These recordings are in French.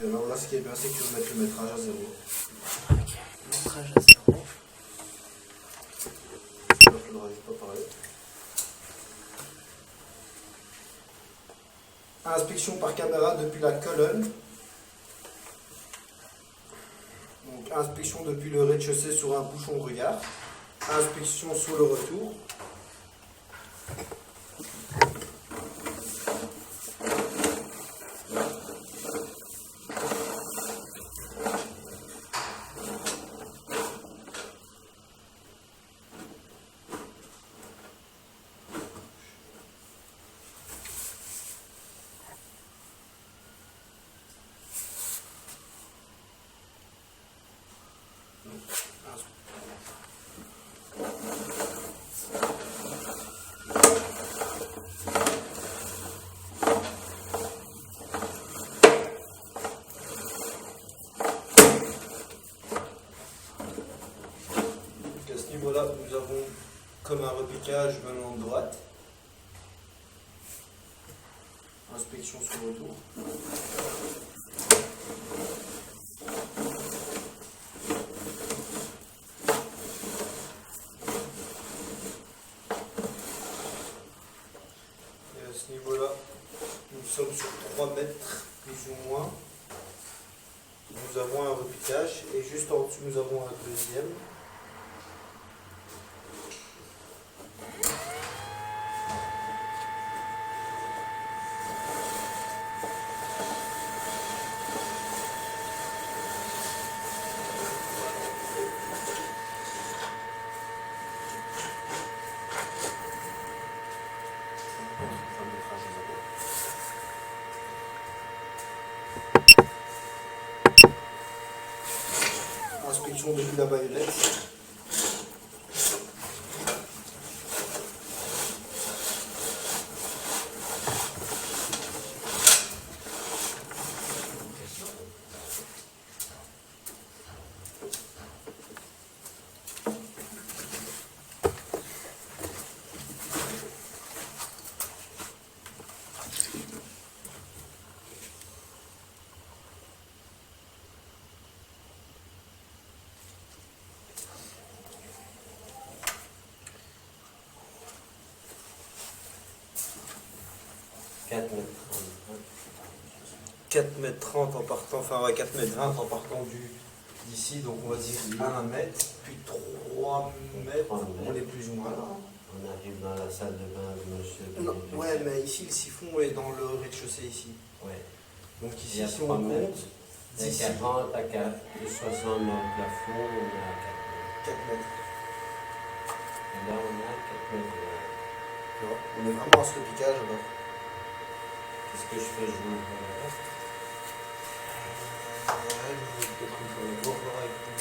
Et alors là, ce qui est bien, c'est que tu vas mettre le métrage à 0. Ok, montrage à 0. Je ne faudra juste pas parler. Inspection par caméra depuis la colonne. Donc inspection depuis le rez-de-chaussée sur un bouchon de regard. Inspection sur le retour. À ce niveau-là, nous avons comme un repiquage venant de droite. Inspection sur le retour. Et à ce niveau-là, nous sommes sur 3 mètres, plus ou moins. Nous avons un repiquage et juste en dessous, nous avons un deuxième. Inspection depuis la baïonnette. Quatre mètres 30. 4 m 30 en partant, enfin ouais, 4 m 20 en partant d'ici, donc on va dire 1 mètre, puis 3 mètres, on est plus ou moins là. On arrive dans la salle de bain de monsieur. Non, ouais, mais ici le siphon est dans le rez-de-chaussée ici. Ouais. Donc Il y ici, a si on 3 compte, mètres. De d'ici 40 à 4, de 60 dans le plafond, on est à 4 mètres. 4 mètres. Et là, on est à 4 mètres. Tu vois, on est vraiment à ce repiquage alors. Qu'est-ce que je fais? Je vous Ouais, je vais peut-être une fois le voir avec vous.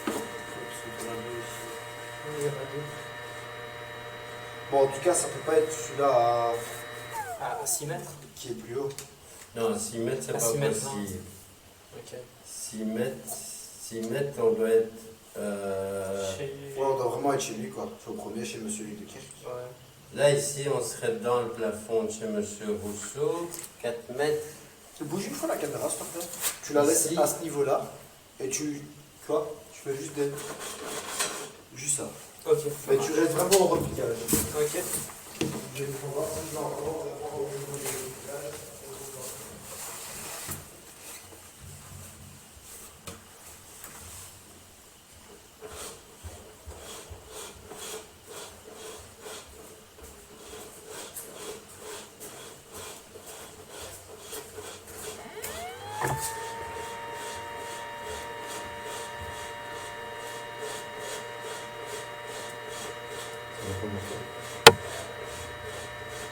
Parce que t'en as deux ici. Il y en a deux. Bon, en tout cas, ça peut pas être celui-là À 6 mètres. qui est plus haut. Non, 6 mètres, c'est À pas 6 mètres, possible. Ok. 6 mètres, on doit être. Chez... Ouais, on doit vraiment être chez lui, quoi. C'est au premier, chez monsieur Luc de Kirk. Ouais. Là, ici, on serait dans le plafond de chez monsieur Rousseau. 4 mètres. Bouge une fois la caméra, s'il te plaît. Tu la laisses Ici. à ce niveau-là. Et tu vois, tu fais juste des... Juste ça. Ok. Mais tu restes vraiment au repiquage. Ok. Je vais voir si là encore, on va voir au niveau du repiquage.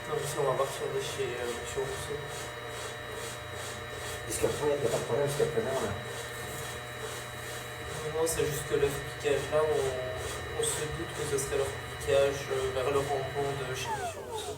Non, ici, on va voir sur chez monsieur Rousseau. Jusqu'à présent, il n'y a pas de problème jusqu'à présent. Là. Non, c'est juste que le piquage là, on se doute que ce serait leur piquage vers le rond-point de chez monsieur Rousseau.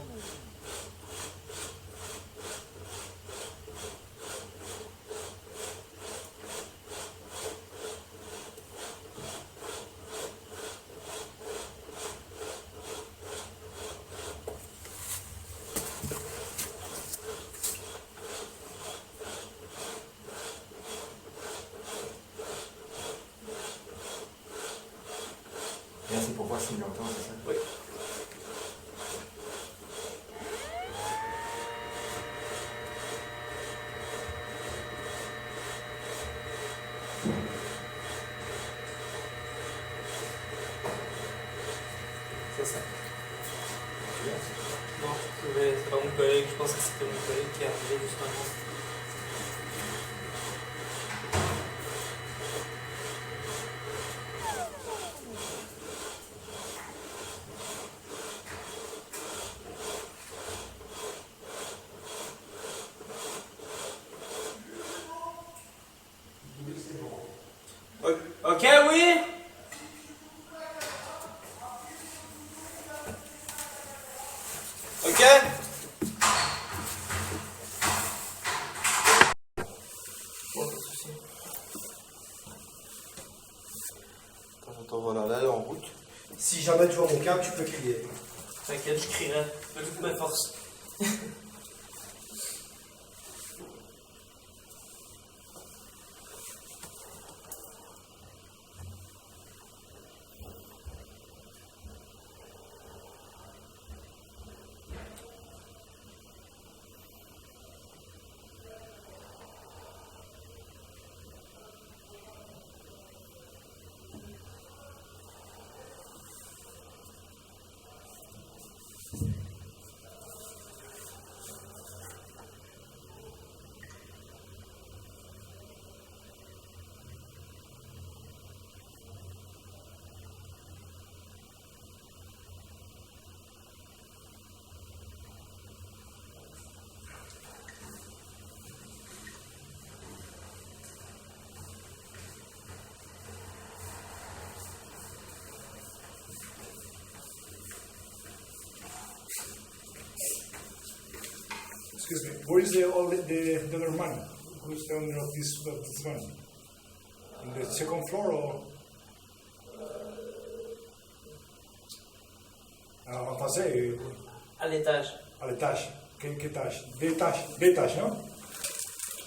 pour voir s'il l'entend, c'est ça? Oui. C'est ça. Non, c'est pas mon collègue, je pense que c'était mon collègue qui est arrivé juste avant. Ok, oui. Ok. Bon, pas de soucis. Attends, voilà, là elle est en route. Si jamais tu vois mon câble, tu peux crier. T'inquiète, je crierai de toute ma force. Excuse me, where is the other man? Who is the owner of this van? On the second floor or? Enfin, c'est À l'étage. à l'étage. Quel étage? Deux étages, non?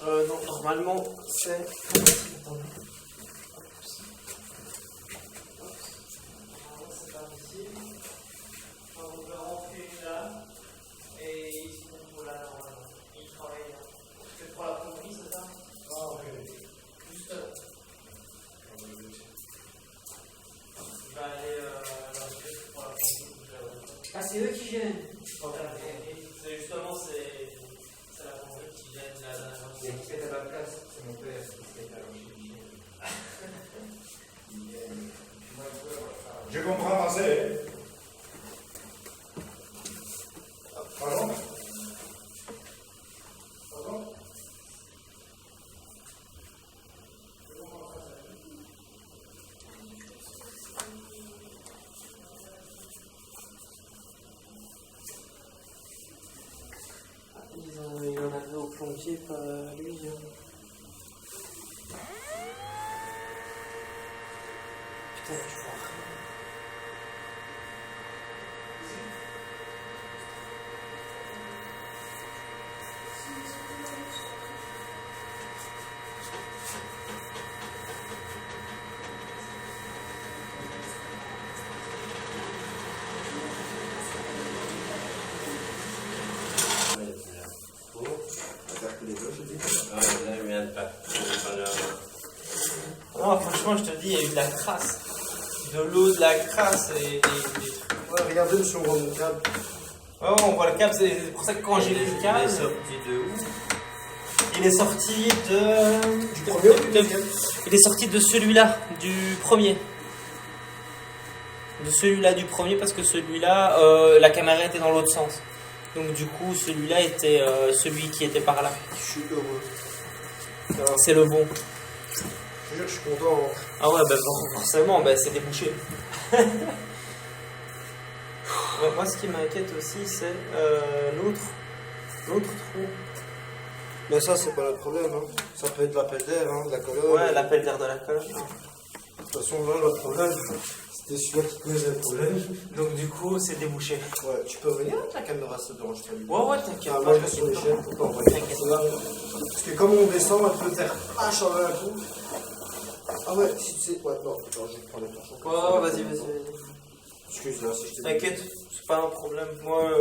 Non, normalement, c'est. Attendez. C'est par ici. On peut rentrer là. Et ils se trouvent là, normalement. Ils travaillent là. C'est pour la pomperie, c'est ça? Ah, ok. Juste là. Il va aller pour la pomperie. Ah, c'est eux qui gênent. C'est justement, c'est la pomperie qui gêne la dernière Il y a qui fait à ma place, c'est mon père qui fait à l'origine. Je comprends assez. Pardon? Pardon? Il en avait au plombier, pas lui. Putain, je vois rien. Ah, là, il vient de partir. Non, franchement, je te dis, il y a eu de la crasse. De l'eau, de la crasse et des trucs. Ouais, regardez si on voit mon câble. Ouais, on voit le câble, c'est pour ça que quand j'ai vu le câble, Il est sorti de où? il est sorti de. Du premier ou du deuxième? Il est sorti de celui-là, du premier. De celui-là, du premier, parce que celui-là, la caméra était dans l'autre sens. Donc, du coup, celui-là était celui qui était par là. Je suis heureux. C'est le bon. Je te jure, je suis content. Hein. Ah ouais, bah forcément, bah, c'est débouché. Ouais, moi, ce qui m'inquiète aussi, c'est l'autre trou. Mais ça, c'est pas le problème. Hein. Ça peut être l'appel d'air, hein, de la colonne. Ouais, l'appel d'air de la colonne. De toute façon, là, le problème, c'était celui-là qui causait le problème. Donc, du coup, c'est débouché. Ouais, tu peux venir avec la caméra, ça te dérange pas. Ouais, t'inquiète. Ah, moi, je reste sur l'échelle pour pas envoyer. Parce que comme on descend, elle peut faire hache en un coup. Ah ouais, si tu sais. Ouais, non, attends, je vais prendre le torchon. Ouais, vas-y. Excuse là si je te dis. T'inquiète, c'est pas un problème. Moi,